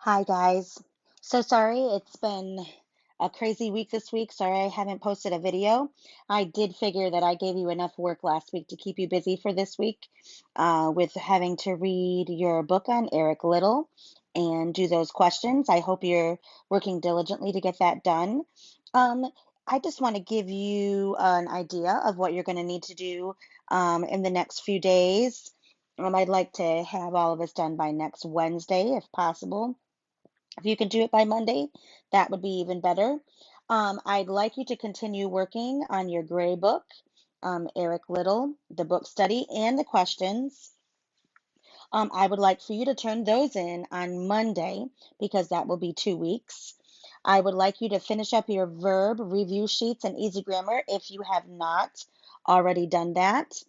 Hi, guys. So sorry, it's been a crazy week this week. Sorry I haven't posted a video. I did figure that I gave you enough work last week to keep you busy for this week with having to read your book on Eric Liddell and do those questions. I hope you're working diligently to get that done. Um, I just want to give you an idea of what you're going to need to do in the next few days. I'd like to have all of this done by next Wednesday, if possible. If you can do it by Monday, that would be even better. I'd like you to continue working on your gray book, Eric Liddell, the book study, and the questions. I would like for you to turn those in on Monday because that will be 2 weeks. I would like you to finish up your verb review sheets and easy grammar if you have not already done that.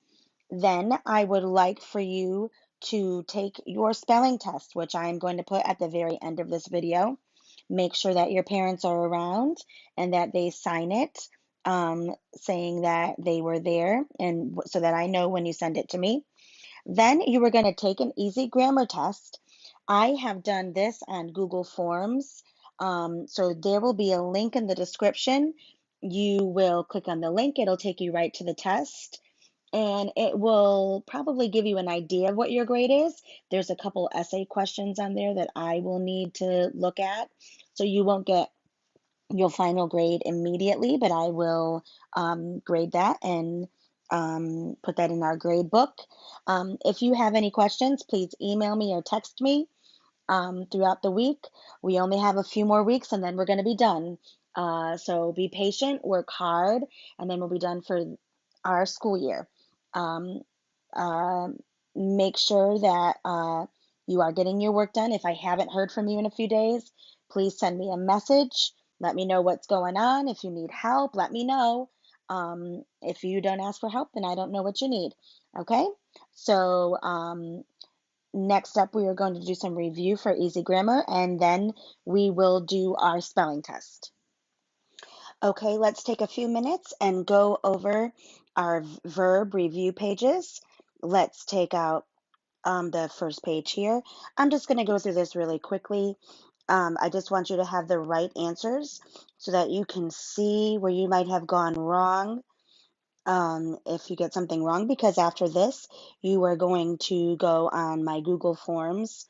Then I would like for you to take your spelling test, which I am going to put at the very end of this video. Make sure that your parents are around and that they sign it, saying that they were there, and so that I know when you send it to me. Then you are going to take an easy grammar test. I have done this on Google Forms. So there will be a link in the description. You will click on the link, it'll take you right to the test and it will probably give you an idea of what your grade is. There's a couple essay questions on there that I will need to look at. So you won't get your final grade immediately, but I will grade that and put that in our grade book. If you have any questions, please email me or text me throughout the week. We only have a few more weeks and then we're going to be done. So be patient, work hard, and then we'll be done for our school year. Um, uh, Make sure that you are getting your work done. If I haven't heard from you in a few days, please send me a message. Let me know what's going on. If you need help, let me know. If you don't ask for help, then I don't know what you need. Okay? So, next up, we are going to do some review for easy grammar, and then we will do our spelling test. Okay, let's take a few minutes and go over our verb review pages. Let's take out the first page here. I'm just going to go through this really quickly. I just want you to have the right answers so that you can see where you might have gone wrong if you get something wrong, because after this, you are going to go on my Google Forms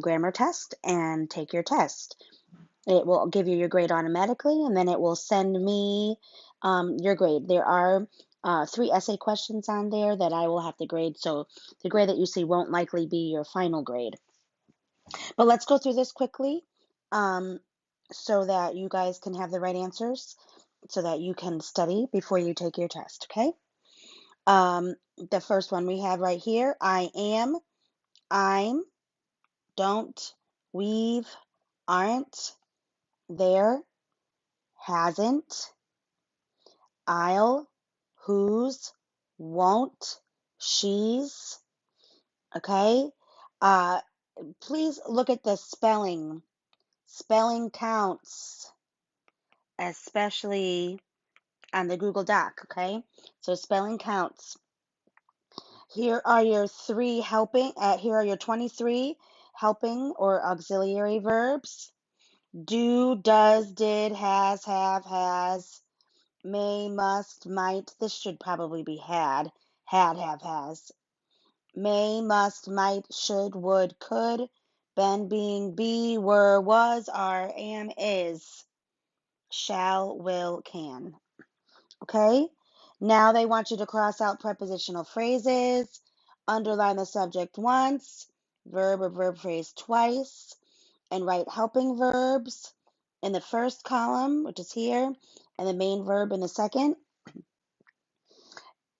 grammar test and take your test. It will give you your grade automatically, and then it will send me your grade. There are 3 essay questions on there that I will have to grade, so the grade that you see won't likely be your final grade. But let's go through this quickly um, so that you guys can have the right answers, so that you can study before you take your test, okay? The first one we have right here, I am, I'm, don't, we've, aren't, there, hasn't, I'll, whose, won't, she's, okay? Uh, please look at the spelling. Spelling counts, especially on the Google Doc, okay? So spelling counts. Here are your 23 helping or auxiliary verbs. Do, does, did, has, may, must, might. This should probably be had, have, has. May, must, might, should, would, could. Been, being, be, were, was, are, am, is. Shall, will, can. Okay? Now they want you to cross out prepositional phrases, underline the subject once, verb or verb phrase twice, and write helping verbs in the first column, which is here, and the main verb in the second.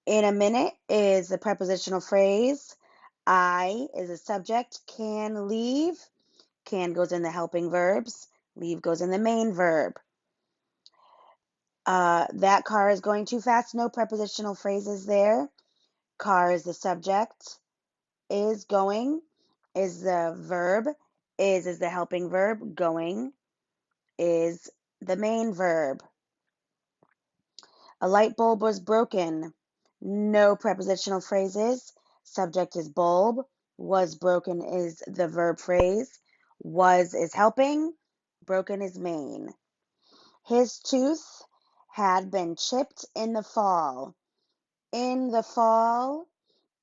In a minute is the prepositional phrase. I is a subject. Can leave. Can goes in the helping verbs. Leave goes in the main verb. That car is going too fast. No prepositional phrases there. Car is the subject. Is going is the verb. Is the helping verb. Going is the main verb. A light bulb was broken. No prepositional phrases. Subject is bulb. Was broken is the verb phrase. Was is helping, broken is main. His tooth had been chipped in the fall. In the fall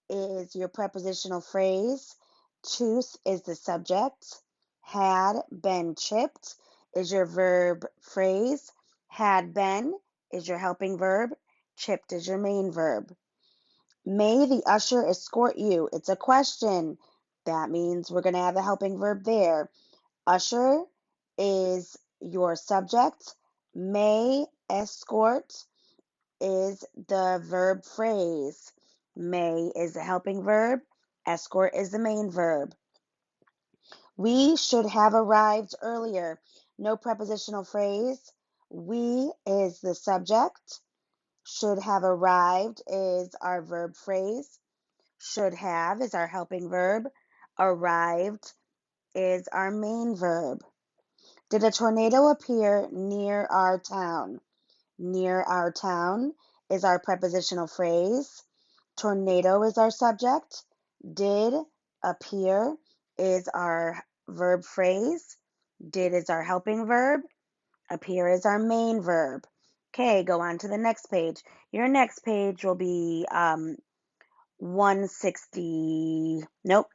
is your prepositional phrase. Tooth is the subject. Had been chipped is your verb phrase. Had been is your helping verb. Chipped is your main verb. May the usher escort you? It's a question. That means we're going to have the helping verb there. Usher is your subject. May escort is the verb phrase. May is the helping verb. Escort is the main verb. We should have arrived earlier. No prepositional phrase. We is the subject. Should have arrived is our verb phrase. Should have is our helping verb. Arrived is our main verb. Did a tornado appear near our town? Near our town is our prepositional phrase. Tornado is our subject. Did appear is our verb phrase. Did is our helping verb. Appear is our main verb. Okay, go on to the next page. Your next page will be 160. Nope.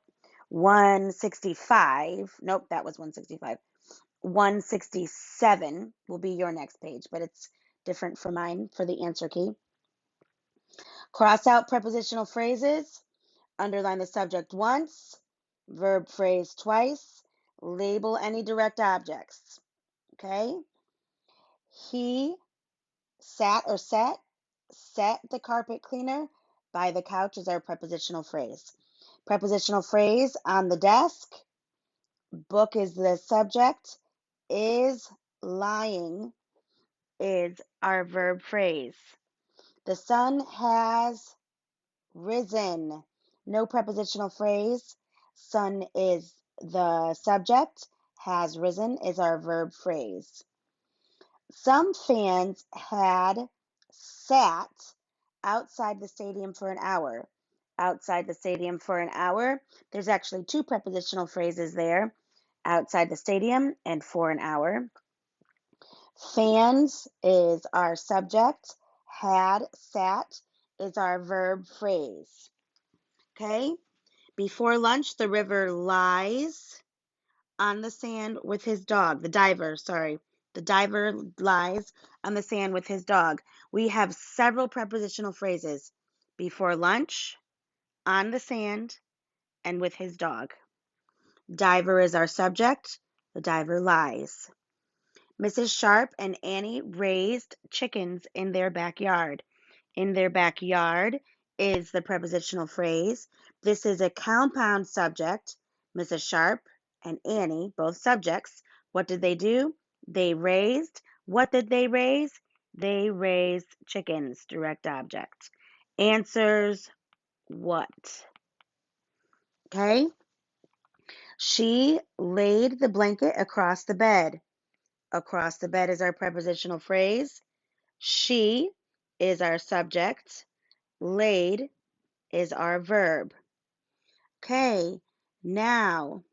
165. Nope, that was 165. 167 will be your next page, but it's different for mine for the answer key. Cross out prepositional phrases, underline the subject once, verb phrase twice, label any direct objects. Okay? He set the carpet cleaner by the couch is our prepositional phrase. Prepositional phrase on the desk, book is the subject, is lying is our verb phrase. The sun has risen. No prepositional phrase. Sun is the subject. Has risen is our verb phrase. Some fans had sat outside the stadium for an hour. Outside the stadium for an hour. There's actually two prepositional phrases there. Outside the stadium and for an hour. Fans is our subject. Had, sat is our verb phrase. Okay? Before lunch, the river lies on the sand with his dog. The diver lies on the sand with his dog. We have several prepositional phrases. Before lunch, on the sand, and with his dog. Diver is our subject. The diver lies. Mrs. Sharp and Annie raised chickens in their backyard. In their backyard is the prepositional phrase. This is a compound subject. Mrs. Sharp and Annie, both subjects. What did they do? They raised. What did they raise? They raised chickens, direct object. Answers what? Okay. She laid the blanket across the bed. Across the bed is our prepositional phrase. She is our subject. Laid is our verb. Okay, now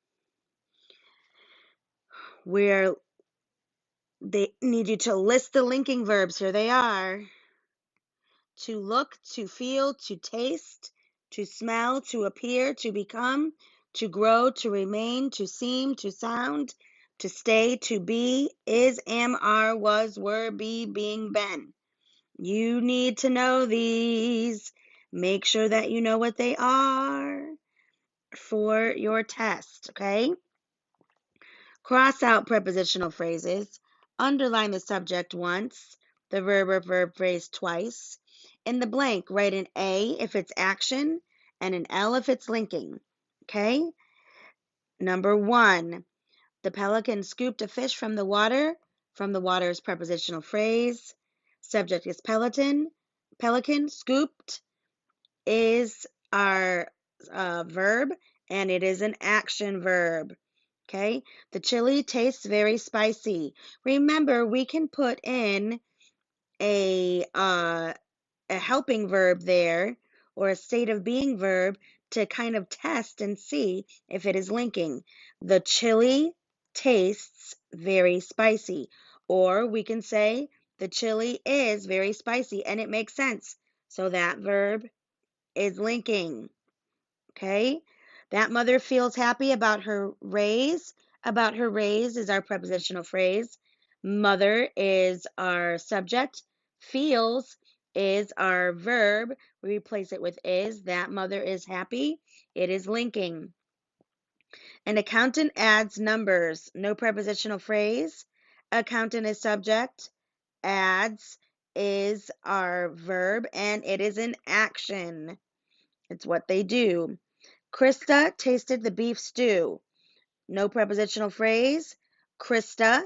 they need you to list the linking verbs. Here they are. To look, to feel, to taste, to smell, to appear, to become, to grow, to remain, to seem, to sound, to stay, to be, is, am, are, was, were, be, being, been. You need to know these. Make sure that you know what they are for your test, okay? Cross out prepositional phrases. Underline the subject once, the verb or verb phrase twice. In the blank, write an A if it's action and an L if it's linking, okay? Number 1, the pelican scooped a fish from the water. From the water is prepositional phrase. Subject is pelican. Pelican scooped is our verb, and it is an action verb. Okay, the chili tastes very spicy. Remember, we can put in a helping verb there or a state of being verb to kind of test and see if it is linking. The chili tastes very spicy. Or we can say the chili is very spicy, and it makes sense. So that verb is linking. Okay? That mother feels happy about her raise. About her raise is our prepositional phrase. Mother is our subject. Feels is our verb. We replace it with is. That mother is happy. It is linking. An accountant adds numbers. No prepositional phrase. Accountant is subject. Adds is our verb, and it is an action. It's what they do. Krista tasted the beef stew. No prepositional phrase. Krista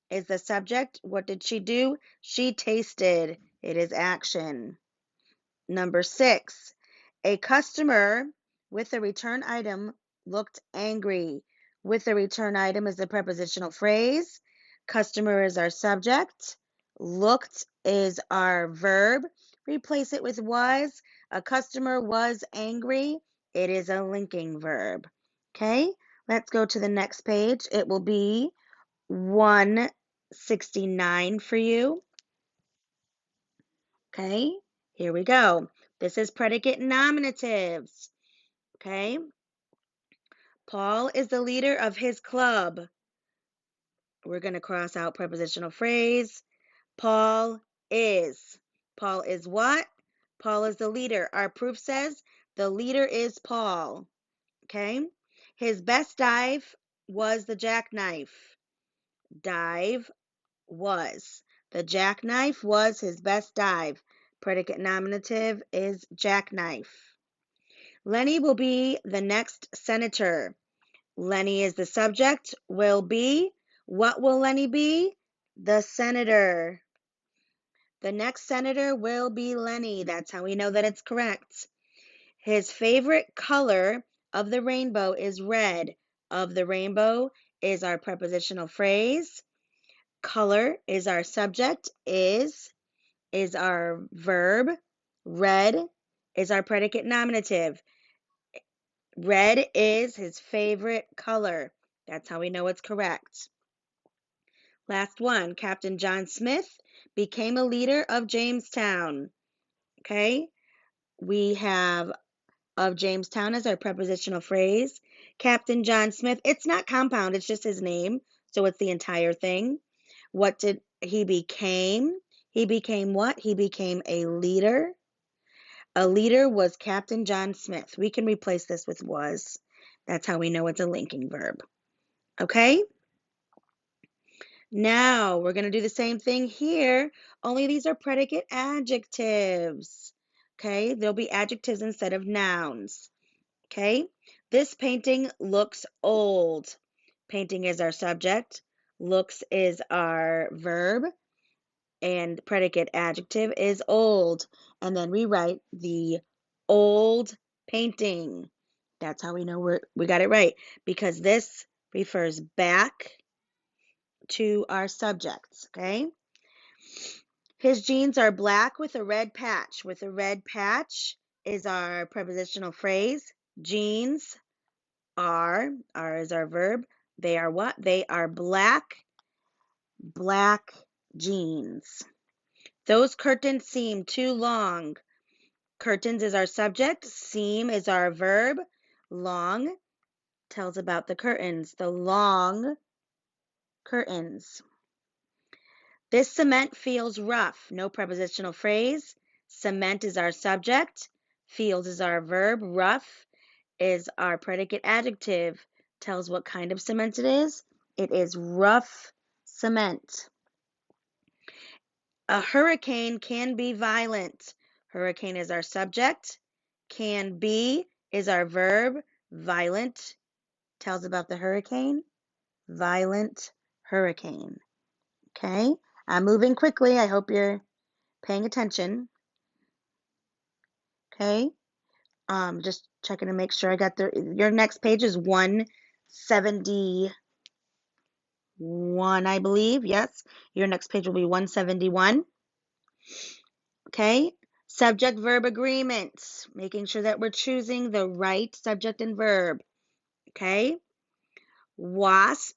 is the subject. What did she do? She tasted. It is action. Number 6. A customer with a return item looked angry. With a return item is the prepositional phrase. Customer is our subject. Looked is our verb. Replace it with was. A customer was angry. It is a linking verb. Okay, let's go to the next page. It will be 169 for you. Okay, here we go. This is predicate nominatives. Okay, Paul is the leader of his club. We're going to cross out prepositional phrase. Paul is. Paul is what? Paul is the leader. Our proof says the leader is Paul. Okay, his best dive was the jackknife. Dive was. The jackknife was his best dive. Predicate nominative is jackknife. Lenny will be the next senator. Lenny is the subject. Will be. What will Lenny be? The senator. The next senator will be Lenny. That's how we know that it's correct. His favorite color of the rainbow is red. Of the rainbow is our prepositional phrase. Color is our subject. Is our verb. Red is our predicate nominative. Red is his favorite color. That's how we know it's correct. Last one. Captain John Smith became a leader of Jamestown. Okay, we have of Jamestown as our prepositional phrase. Captain John Smith, it's not compound, it's just his name, so it's the entire thing. What did he became? He became what? He became a leader. A leader was Captain John Smith. We can replace this with was. That's how we know it's a linking verb. Okay? Now, we're going to do the same thing here, only these are predicate adjectives. Okay? There'll be adjectives instead of nouns. Okay? This painting looks old. Painting is our subject. Looks is our verb. And predicate adjective is old. And then we write the old painting. That's how we know we got it right, because this refers back to our subjects, okay? His jeans are black with a red patch. With a red patch is our prepositional phrase. Jeans are is our verb. They are what? They are black jeans. Those curtains seem too long. Curtains is our subject. Seem is our verb. Long tells about the curtains. The long curtains. This cement feels rough. No prepositional phrase. Cement is our subject. Feels is our verb. Rough is our predicate adjective. Tells what kind of cement it is. It is rough cement. A hurricane can be violent. Hurricane is our subject. Can be is our verb. Violent tells about the hurricane. Violent hurricane. Okay, I'm moving quickly. I hope you're paying attention. Okay, just checking to make sure I got your next page is 171, I believe. Yes, your next page will be 171. Okay, Subject-verb agreements, making sure that we're choosing the right subject and verb, okay? Wasp,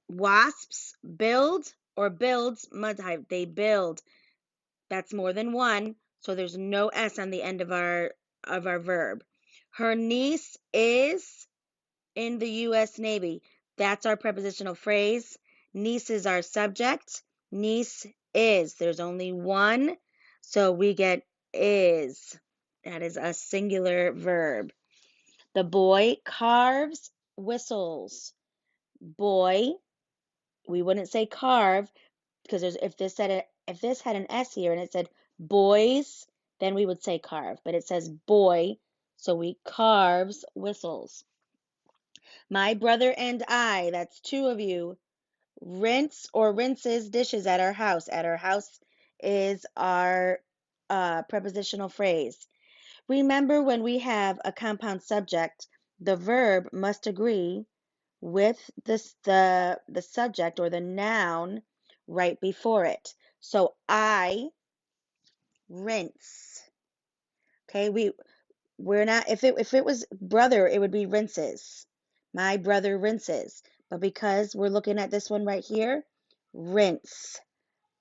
wasps build or builds mud hive. They build. That's more than one, so there's no S on the end of our verb. Her niece is in the U.S. Navy. That's our prepositional phrase. Niece is our subject. Niece is. There's only one, so we get is. That is a singular verb. The boy carves whistles. Boy, we wouldn't say carve because if this had an S here and it said boys, then we would say carve. But it says boy, so we carves whistles. My brother and I, that's two of you, rinse or rinses dishes at our house. At our house is our prepositional phrase. Remember, when we have a compound subject, the verb must agree with the subject or the noun right before it. So I rinse. Okay, we're not, if it was brother, it would be rinses. My brother rinses. But because we're looking at this one right here, rinse.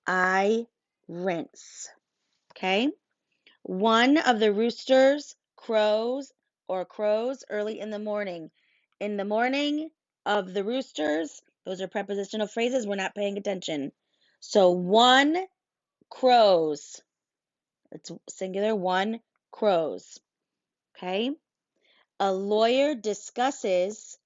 I rinse. Okay? One of the roosters crows early in the morning. In the morning of the roosters, those are prepositional phrases. We're not paying attention. So one crows. It's singular, one crows. Okay? A lawyer discusses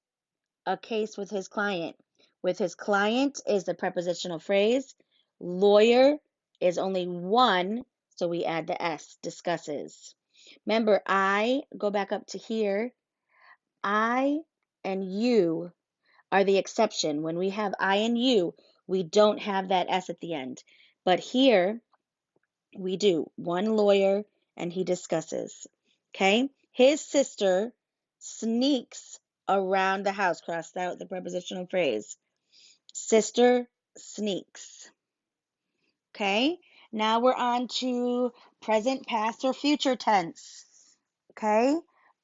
a case with his client. With his client is the prepositional phrase. Lawyer is only one, so we add the S, discusses. Remember, go back up to here. I and you are the exception. When we have I and you, we don't have that S at the end. But here, we do. One lawyer, and he discusses. Okay? His sister sneaks around the house. Cross out the prepositional phrase. Sister sneaks. Okay? Now we're on to present, past, or future tense. Okay?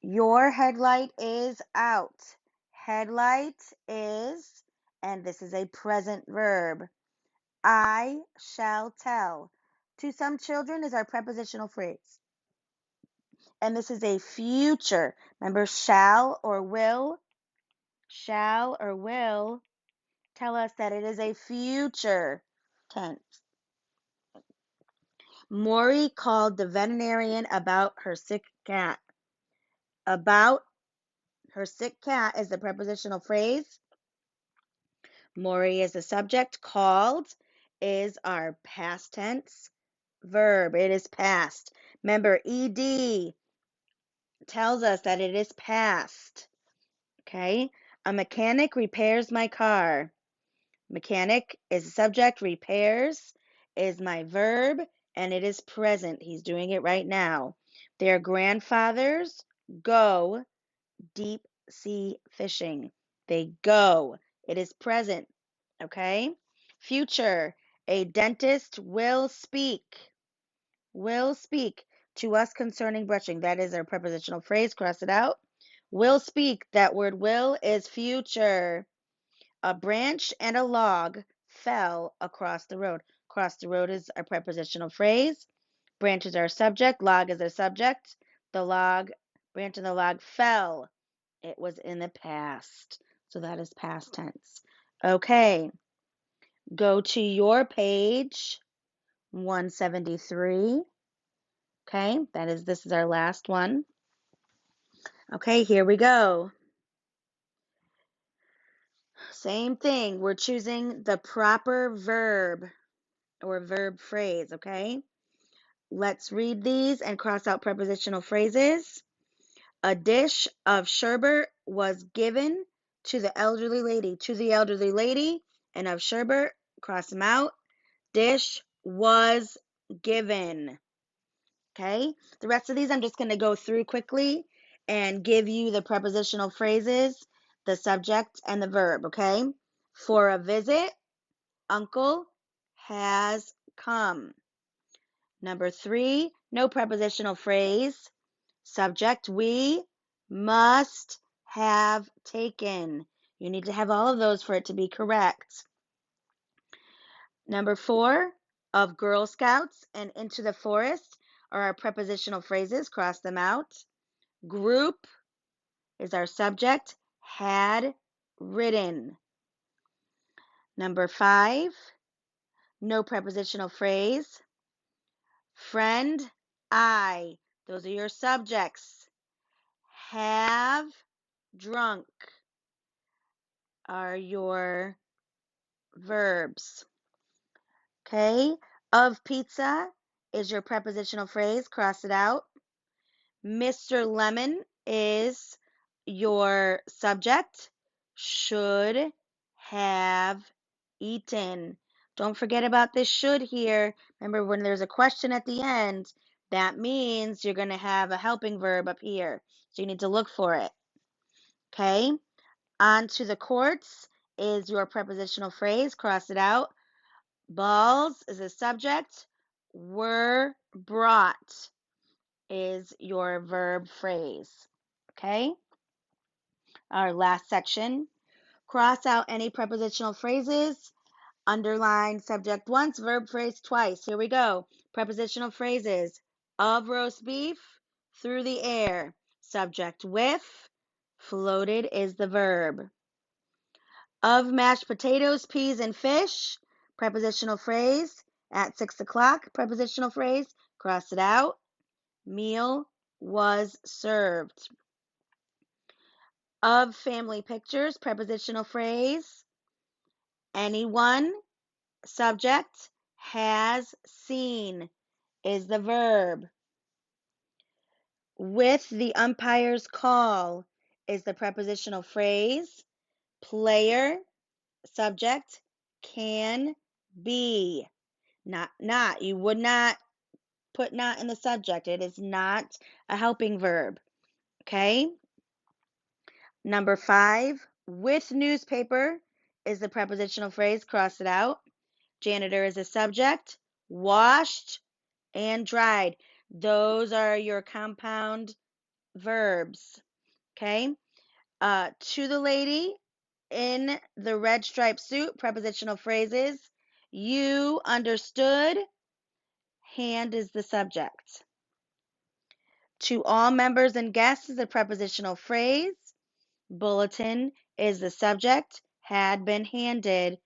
Your headlight is out. Headlight is, and this is a present verb. I shall tell. To some children is our prepositional phrase. And this is a future. Remember, shall or will tell us that it is a future tense. Maury called the veterinarian about her sick cat. About her sick cat is the prepositional phrase. Maury is the subject. Called is our past tense verb. It is past. Remember, ed tells us that it is past. Okay? A mechanic repairs my car. Mechanic is the subject. Repairs is my verb, and it is present. He's doing it right now. Their grandfathers go deep sea fishing. They go. It is present. Okay? Future. A dentist will speak to us concerning brushing. That is our prepositional phrase. Cross it out. Will speak. That word will is future. A branch and a log fell across the road. Across the road is a prepositional phrase. Branch is our subject. Log is our subject. Branch and the log fell. It was in the past. So that is past tense. Okay. Go to your page 173. Okay, this is our last one. Okay, here we go. Same thing. We're choosing the proper verb or verb phrase, okay? Let's read these and cross out prepositional phrases. A dish of sherbet was given to the elderly lady. To the elderly lady, and of sherbet, cross them out. Dish was given. Okay, the rest of these I'm just going to go through quickly and give you the prepositional phrases, the subject, and the verb, okay? For a visit, uncle has come. Number 3, No prepositional phrase. Subject, we must have taken. You need to have all of those for it to be correct. Number 4, of Girl Scouts and Into the Forest are our prepositional phrases. Cross them out. Group is our subject. Had written. Number 5, no prepositional phrase. Friend, I. Those are your subjects. Have drunk are your verbs. Okay? Of pizza is your prepositional phrase. Cross it out. Mr. Lemon is your subject. Should have eaten. Don't forget about this should here. Remember, when there's a question at the end, that means you're going to have a helping verb up here. So you need to look for it. Okay? On to the courts is your prepositional phrase. Cross it out. Balls is a subject. Were brought is your verb phrase. Okay? Our last section. Cross out any prepositional phrases. Underline subject once, verb phrase twice. Here we go. Prepositional phrases. Of roast beef, through the air. Subject with, floated is the verb. Of mashed potatoes, peas, and fish. Prepositional phrase. At 6 o'clock, prepositional phrase. Cross it out. Meal was served. Of family pictures, prepositional phrase. Anyone, subject, has seen is the verb. With the umpire's call is the prepositional phrase. Player, subject, can be. Not. You would not put not in the subject. It is not a helping verb. Okay? Number 5, with newspaper is the prepositional phrase. Cross it out. Janitor is a subject. Washed and dried. Those are your compound verbs. Okay? To the lady in the red striped suit, prepositional phrases. You understood. Hand is the subject. To all members and guests is a prepositional phrase. Bulletin is the subject. Had been handed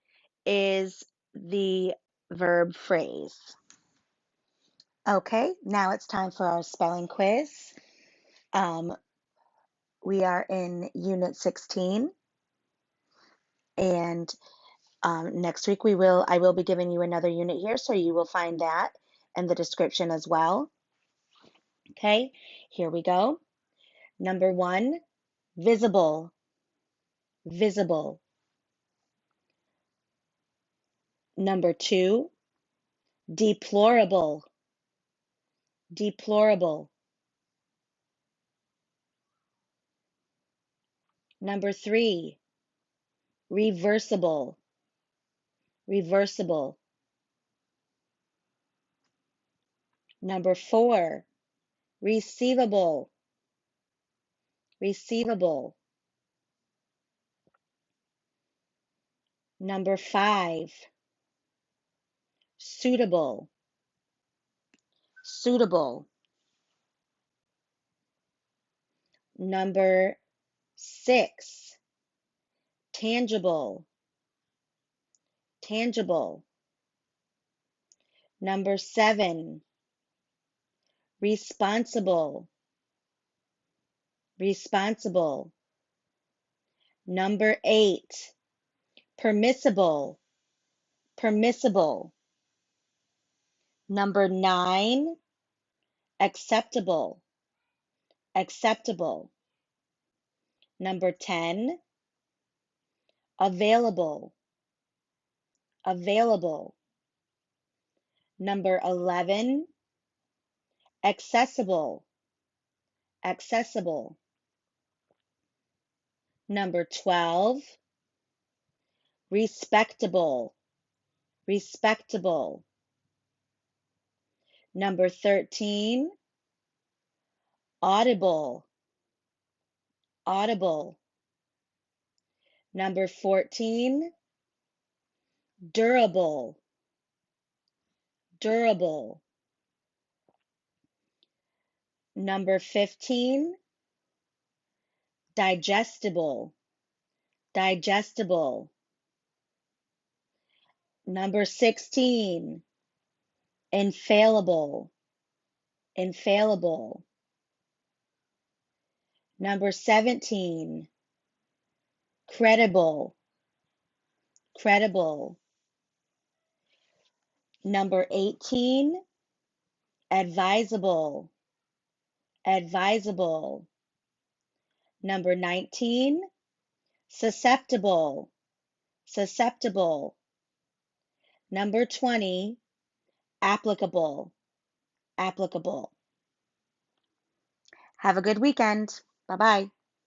is the verb phrase. Okay, now it's time for our spelling quiz. We are in Unit 16, and next week I will be giving you another unit here, so you will find that in the description as well. Okay, here we go. Number 1, visible, visible. Number 2, deplorable, deplorable. Number 3, reversible, reversible. Number 4, receivable, receivable. Number 5, suitable, suitable. Number 6, tangible, tangible. Number 7, responsible, responsible. Number 8, permissible, permissible. Number 9, acceptable, acceptable. Number 10, available, available. Number 11, accessible, accessible. Number 12, respectable, respectable. Number 13, audible, audible. Number 14, durable, durable. Number 15, digestible, digestible. Number 16, infallible, infallible. Number 17, credible, credible. Number 18, advisable, advisable. Number 19, susceptible, susceptible. Number 20, applicable, applicable. Have a good weekend. Bye bye.